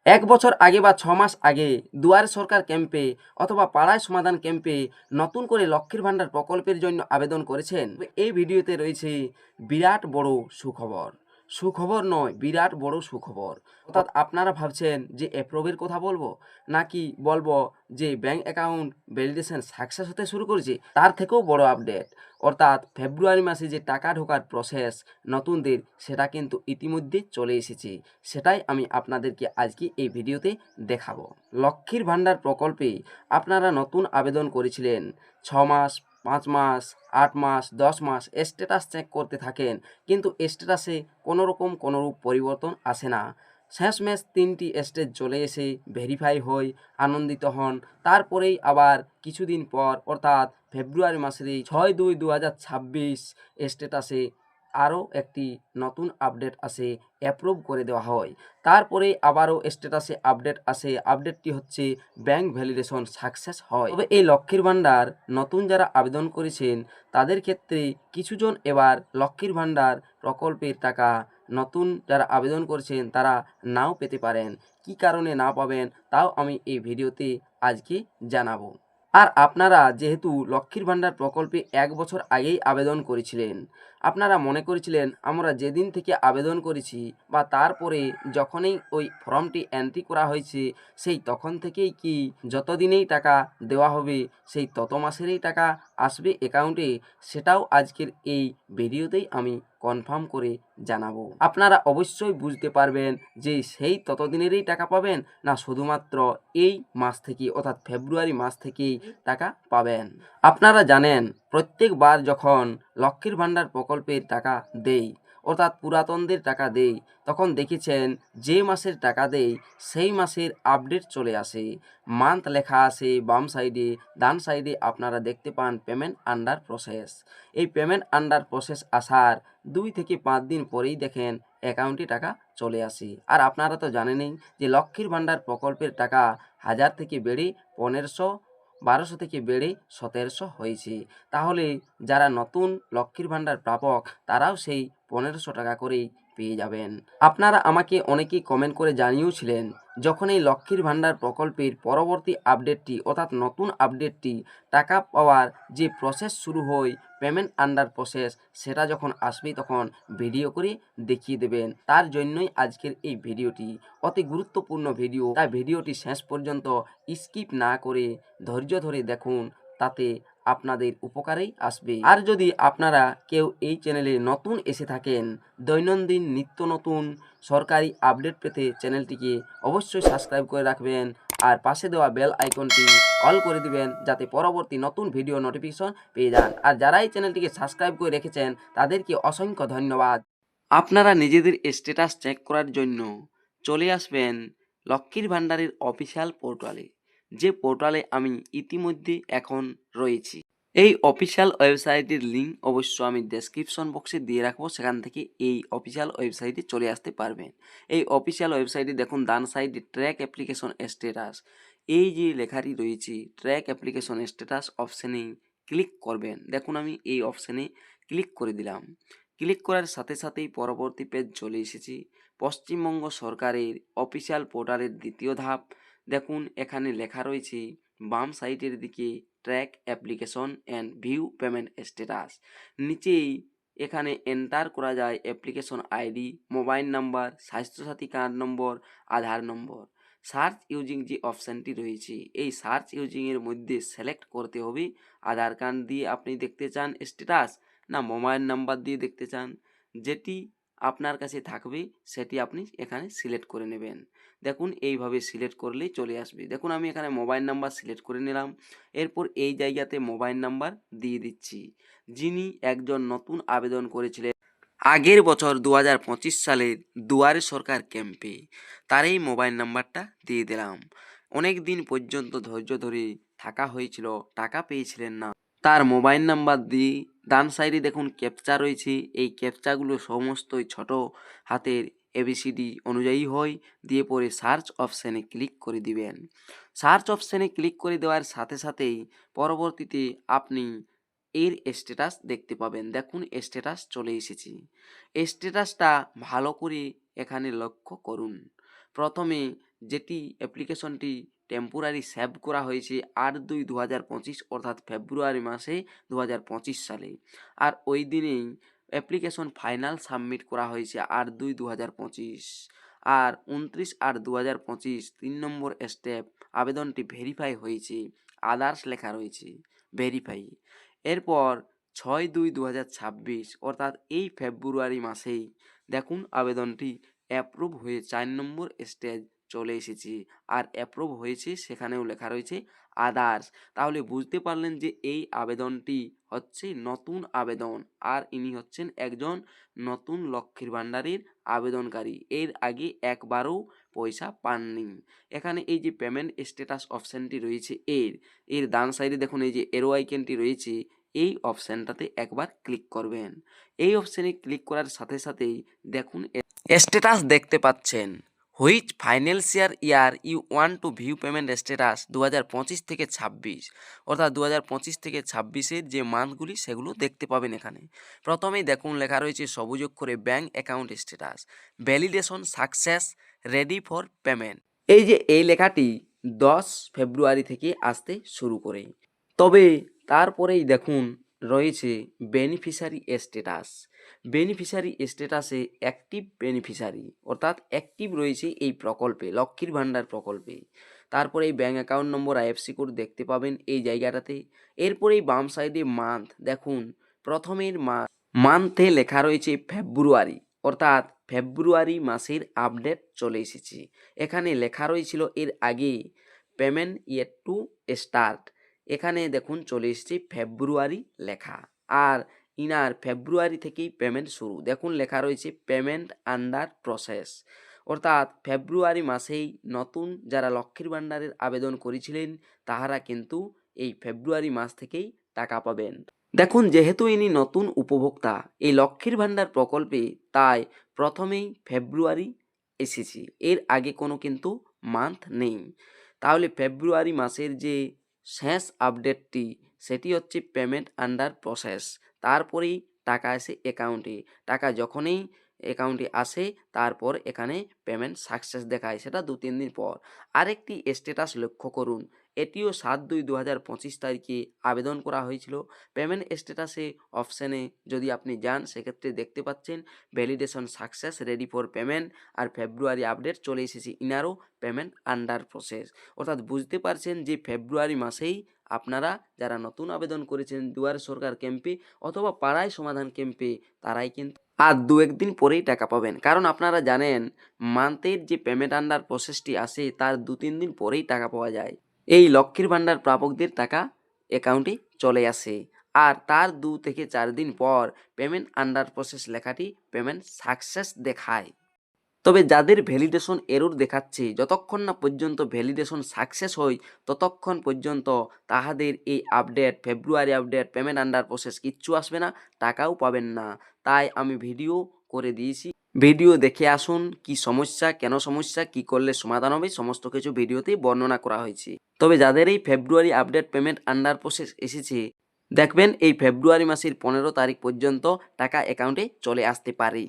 এক বছর আগে বা ৬ মাস আগে দুয়ারে সরকার ক্যাম্পে অথবা পাড়ায় সমাধান ক্যাম্পে নতুন করে লক্ষ্মীর ভাণ্ডার প্রকল্পের জন্য আবেদন করেছেন? এই ভিডিওতে রয়েছে বিরাট বড় সুখবর। সুখবর নয়, বিরাট বড় সুখবর। অর্থাৎ আপনারা ভাবছেন যে অ্যাপ্রুভের কথা বলবো, নাকি বলবো যে ব্যাঙ্ক অ্যাকাউন্ট ভ্যালিডেশন সাকসেস হতে শুরু করেছে? তার থেকেও বড় আপডেট, অর্থাৎ ফেব্রুয়ারি মাসে যে টাকা ঢোকার প্রসেস নতুনদের, সেটা কিন্তু ইতিমধ্যে চলে এসেছে। সেটাই আমি আপনাদেরকে আজকে এই ভিডিওতে দেখাবো। লক্ষ্মীর ভাণ্ডার প্রকল্পে আপনারা নতুন আবেদন করেছিলেন, 6 মাস, 5 মাস, 8 মাস, 10 মাস স্ট্যাটাস চেক করতে থাকেন, কিন্তু স্ট্যাটাসে কোনোরূপ পরিবর্তন আসে না। শেষমেশ 3টি স্টেজ চলে এসে ভেরিফাই হয়ে আনন্দিত হন। তারপরেই আবার কিছুদিন পর, অর্থাৎ ফেব্রুয়ারি মাসের 6/2/2026 স্ট্যাটাসে আরও একটি নতুন আপডেট আসে, অ্যাপ্রুভ করে দেওয়া হয়। তারপরে আবারও স্ট্যাটাসে আপডেট আসে, আপডেটটি হচ্ছে ব্যাঙ্ক ভ্যালিডেশন সাকসেস হয়। তবে এই লক্ষ্মীর ভাণ্ডার নতুন যারা আবেদন করেছেন তাদের ক্ষেত্রে কিছুজন এবার লক্ষ্মীর ভাণ্ডার প্রকল্পের টাকা নতুন যারা আবেদন করেছেন তারা নাও পেতে পারেন। কি কারণে না পাবেন তাও আমি এই ভিডিওতে আজকে জানাবো। আর আপনারা যেহেতু লক্ষ্মীর ভাণ্ডার প্রকল্পে 1 বছর আগেই আবেদন করেছিলেন, আপনারা মনে করেছিলেন আমরা যেদিন থেকে আবেদন করেছি বা তারপরে যখনই ওই ফর্মটি এন্ট্রি করা হয়েছে সেই তখন থেকেই কি যতদিনেই টাকা দেওয়া হবে সেই তত মাসেরই টাকা আসবে অ্যাকাউন্টে, সেটাও আজকের এই ভিডিওতেই আমি কনফার্ম করে জানাবো। আপনারা অবশ্যই বুঝতে পারবেন যে সেই ততদিনেরই টাকা পাবেন, না শুধুমাত্র এই মাস থেকে অর্থাৎ ফেব্রুয়ারি মাস থেকেই টাকা পাবেন। আপনারা জানেন প্রত্যেকবার যখন লক্ষ্মীর ভাণ্ডার প্রকল্পের টাকা দেই, অর্থাৎ পুরাতনদের টাকা দেই, তখন দেখেছেন যে মাসের টাকা দেই সেই মাসের আপডেট চলে আসে, মান্থ লেখা আসে বাম সাইডে, ডান সাইডে আপনারা দেখতে পান পেমেন্ট আন্ডার প্রসেস। এই পেমেন্ট আন্ডার প্রসেস আসার 2 থেকে 5 দিন পরেই দেখেন অ্যাকাউন্টে টাকা চলে আসে। আর আপনারা তো জানেনই যে লক্ষ্মীর ভাণ্ডার প্রকল্পের টাকা 1000 থেকে বেড়ে 1500, 1200 থেকে বেড়ে 1700 হয়েছে। তাহলে যারা নতুন লক্ষ্মীর ভাণ্ডার প্রাপক তারাও সেই 1500 টাকা করেই পেয়ে যাবেন। আপনারা আমাকে অনেকেই কমেন্ট করে জানিয়েছিলেন যখন এই লক্ষ্মীর ভাণ্ডার প্রকল্পের পরবর্তী আপডেটটি অর্থাৎ নতুন আপডেটটি টাকা পাওয়ার যে প্রসেস শুরু হয় পেমেন্ট আন্ডার প্রসেস, সেটা যখন আসবে তখন ভিডিও করে দেখিয়ে দেবেন। তার জন্যই আজকের এই ভিডিওটি অতি গুরুত্বপূর্ণ ভিডিও, তাই ভিডিওটি শেষ পর্যন্ত স্কিপ না করে ধৈর্য ধরে দেখুন, তাতে আপনাদের উপকারেই আসবে। আর যদি আপনারা কেউ এই চ্যানেলে নতুন এসে থাকেন, দৈনন্দিন নিত্য নতুন সরকারি আপডেট পেতে চ্যানেলটিকে অবশ্যই সাবস্ক্রাইব করে রাখবেন আর পাশে দেওয়া বেল আইকনটি অল করে দিবেন যাতে পরবর্তী নতুন ভিডিও নোটিফিকেশন পেয়ে যান। আর যারা এই চ্যানেলটিকে সাবস্ক্রাইব করে রেখেছেন তাদেরকে অসংখ্য ধন্যবাদ। আপনারা নিজেদের স্ট্যাটাস চেক করার জন্য চলে আসবেন লক্ষ্মীর ভাণ্ডারের অফিসিয়াল পোর্টালে, যে পোর্টালে আমি ইতিমধ্যে এখন রয়েছি। এই অফিসিয়াল ওয়েবসাইটের লিঙ্ক অবশ্য আমি ডেসক্রিপশন বক্সে দিয়ে রাখবো, সেখান থেকে এই অফিসিয়াল ওয়েবসাইটে চলে আসতে পারবেন। এই অফিসিয়াল ওয়েবসাইটে দেখুন ডান সাইডে ট্র্যাক অ্যাপ্লিকেশন স্ট্যাটাস, এই যে লেখাটি রয়েছে ট্র্যাক অ্যাপ্লিকেশন স্ট্যাটাস অপশানে ক্লিক করবেন। দেখুন আমি এই অপশানে ক্লিক করে দিলাম। ক্লিক করার সাথে সাথেই পরবর্তী পেজ চলে এসেছি, পশ্চিমবঙ্গ সরকারের অফিসিয়াল পোর্টালের দ্বিতীয় ধাপ। দেখুন এখানে লেখা রয়েছে বাম সাইডের দিকে track application and view payment status. নিচেই এখানে এন্টার করা যায় application ID, mobile number, Swasthya Sathi card নম্বর, আধার নম্বর। সার্চ ইউজিং যে অপশানটি রয়েছে এই সার্চ ইউজিংয়ের মধ্যে সিলেক্ট করতে হবে আধার কার্ড দিয়ে আপনি দেখতে চান স্ট্যাটাস, না মোবাইল নাম্বার দিয়ে দেখতে চান। যেটি আপনার কাছে থাকবে সেটি আপনি এখানে সিলেক্ট করে নেবেন। দেখুন এইভাবে সিলেক্ট করলেই চলে আসবে। দেখুন আমি এখানে মোবাইল নাম্বার সিলেক্ট করে নিলাম। এরপর এই জায়গাতে মোবাইল নাম্বার দিয়ে দিচ্ছি। যিনি একজন নতুন আবেদন করেছিলেন আগের বছর 2025 সালের দুয়ারে সরকার ক্যাম্পে, তার এই মোবাইল নাম্বারটা দিয়ে দিলাম। অনেক দিন পর্যন্ত ধৈর্য ধরে থাকা হয়েছিল, টাকা পেয়েছিলেন না, তার মোবাইল নাম্বার দিয়ে ডান সাইডে দেখুন ক্যাপচা রয়েছে, এই ক্যাপচাগুলো সমস্তই ছোট হাতের এবিসিডি অনুযায়ী হয়। দিয়ে পরে সার্চ অপশানে ক্লিক করে দিবেন। সার্চ অপশানে ক্লিক করে দেওয়ার সাথে সাথেই পরবর্তীতে আপনি এর স্ট্যাটাস দেখতে পাবেন। দেখুন স্ট্যাটাস চলে এসেছে। স্ট্যাটাসটা ভালো করে এখানে লক্ষ্য করুন। প্রথমে যেটি অ্যাপ্লিকেশনটি টেম্পোরারি সেভ করা হয়েছে 8/2/2025 অর্থাৎ ফেব্রুয়ারি মাসে 2025 সালে। আর ওই দিনেই অ্যাপ্লিকেশন ফাইনাল সাবমিট করা হয়েছে 8/2/2025। আর 29/8/2025 3 নম্বর স্টেপ আবেদনটি ভেরিফাই হয়েছে, আদার্স লেখা রয়েছে ভেরিফাই। এরপর 6/2/2026 অর্থাৎ এই ফেব্রুয়ারি মাসেই দেখুন আবেদনটি অ্যাপ্রুভ হয়ে 4 নম্বর স্টেজ চলে এসেছে। আর অ্যাপ্রুভ হয়েছে সেখানেও লেখা রয়েছে আদার্স। তাহলে বুঝতে পারলেন যে এই আবেদনটি হচ্ছে নতুন আবেদন, আর ইনি হচ্ছেন একজন নতুন লক্ষ্মীর ভাণ্ডারের আবেদনকারী, এর আগে একবারও পয়সা পাননি। এখানে এই যে পেমেন্ট স্ট্যাটাস অপশানটি রয়েছে এর ডান সাইডে দেখুন এই যে এরো আইকনটি রয়েছে, এই অপশানটাতে একবার ক্লিক করবেন। এই অপশানে ক্লিক করার সাথে সাথেই দেখুন স্ট্যাটাস দেখতে পাচ্ছেন, which financial year you want to view payment status 2025 থেকে 26, অর্থাৎ 2025 থেকে 26-এর যে মান্থগুলি সেগুলো দেখতে পাবেন এখানে। প্রথমেই দেখুন লেখা রয়েছে সবুজ অক্ষরে bank account status, validation success, ready for payment. এই যে এই লেখাটি 10 ফেব্রুয়ারি থেকে আসতে শুরু করে। তবে তারপরেই দেখুন রয়েছে বেনিফিশিয়ারি স্ট্যাটাস। বেনিফিশিয়ারি স্ট্যাটাসে অ্যাক্টিভ বেনিফিশিয়ারি, অর্থাৎ অ্যাক্টিভ রয়েছে এই প্রকল্পে, লক্ষ্মীর ভাণ্ডার প্রকল্পে। তারপরে এই bank account number IFC code দেখতে পাবেন এই জায়গাটাতে। এরপরেই বাম সাইডে মান্থ দেখুন, প্রথমের মান্থে লেখা রয়েছে ফেব্রুয়ারি, অর্থাৎ ফেব্রুয়ারি মাসের আপডেট চলে এসেছে। এখানে লেখা রয়েছিল এর আগে পেমেন্ট ইয়েট টু স্টার্ট, এখানে দেখুন চলে এসেছে ফেব্রুয়ারি লেখা। আর ইনার ফেব্রুয়ারি থেকেই পেমেন্ট শুরু, দেখুন লেখা রয়েছে পেমেন্ট আন্ডার প্রসেস, অর্থাৎ ফেব্রুয়ারি মাসেই নতুন যারা লক্ষ্মীর ভাণ্ডারের আবেদন করেছিলেন তাহারা কিন্তু এই ফেব্রুয়ারি মাস থেকেই টাকা পাবেন। দেখুন যেহেতু ইনি নতুন উপভোক্তা এই লক্ষ্মীর ভাণ্ডার প্রকল্পে, তাই প্রথমেই ফেব্রুয়ারি এসেছে, এর আগে কোনো কিন্তু মান্থ নেই। তাহলে ফেব্রুয়ারি মাসের যে শেষ আপডেটটি সেটি হচ্ছে পেমেন্ট আন্ডার প্রসেস, তারপরেই টাকা আসে অ্যাকাউন্টে। টাকা যখনই অ্যাকাউন্টে আসে তারপর এখানে পেমেন্ট সাকসেস দেখায়, সেটা 2-3 দিন পর। আরেকটি স্ট্যাটাস লক্ষ্য করুন, এটিও 7/2/2025 তারিখে আবেদন করা হয়েছিল। পেমেন্ট স্ট্যাটাসে অপশানে যদি আপনি যান সেক্ষেত্রে দেখতে পাচ্ছেন validation success, ready for payment, আর ফেব্রুয়ারি আপডেট চলে এসেছে, ইনারও পেমেন্ট আন্ডার প্রসেস। অর্থাৎ বুঝতে পারছেন যে ফেব্রুয়ারি মাসেই আপনারা যারা নতুন আবেদন করেছেন দুয়ারে সরকার ক্যাম্পে অথবা পাড়ায় সমাধান ক্যাম্পে, তারাই কিন্তু আর 2-1 দিন পরেই টাকা পাবেন। কারণ আপনারা জানেন মান্থের যে পেমেন্ট আন্ডার প্রসেসটি আসে তার 2-3 দিন পরেই টাকা পাওয়া যায়। এই লক্ষ্মীর ভাণ্ডার প্রাপকদের টাকা অ্যাকাউন্টে চলে আসে, আর তার 2 থেকে 4 দিন পর পেমেন্ট আন্ডার প্রসেস লেখাটি পেমেন্ট সাকসেস দেখায়। তবে যাদের ভ্যালিডেশন এরর দেখাচ্ছে, যতক্ষণ না পর্যন্ত ভ্যালিডেশন সাকসেস হয় ততক্ষণ পর্যন্ত তাহাদের এই আপডেট, ফেব্রুয়ারি আপডেট, পেমেন্ট আন্ডার প্রসেস কিচ্ছু আসবে না, টাকাও পাবেন না। তাই আমি ভিডিও করে দিয়েছি, ভিডিও দেখে আসুন কি সমস্যা, কেন সমস্যা, কি করলে সমাধান হবে, সমস্ত কিছু ভিডিওতেই বর্ণনা করা হয়েছে। তবে যাদের এই ফেব্রুয়ারি আপডেট পেমেন্ট আন্ডার প্রসেস এসেছে, দেখবেন এই ফেব্রুয়ারি মাসের 15 তারিখ পর্যন্ত টাকা অ্যাকাউন্টে চলে আসতে পারে।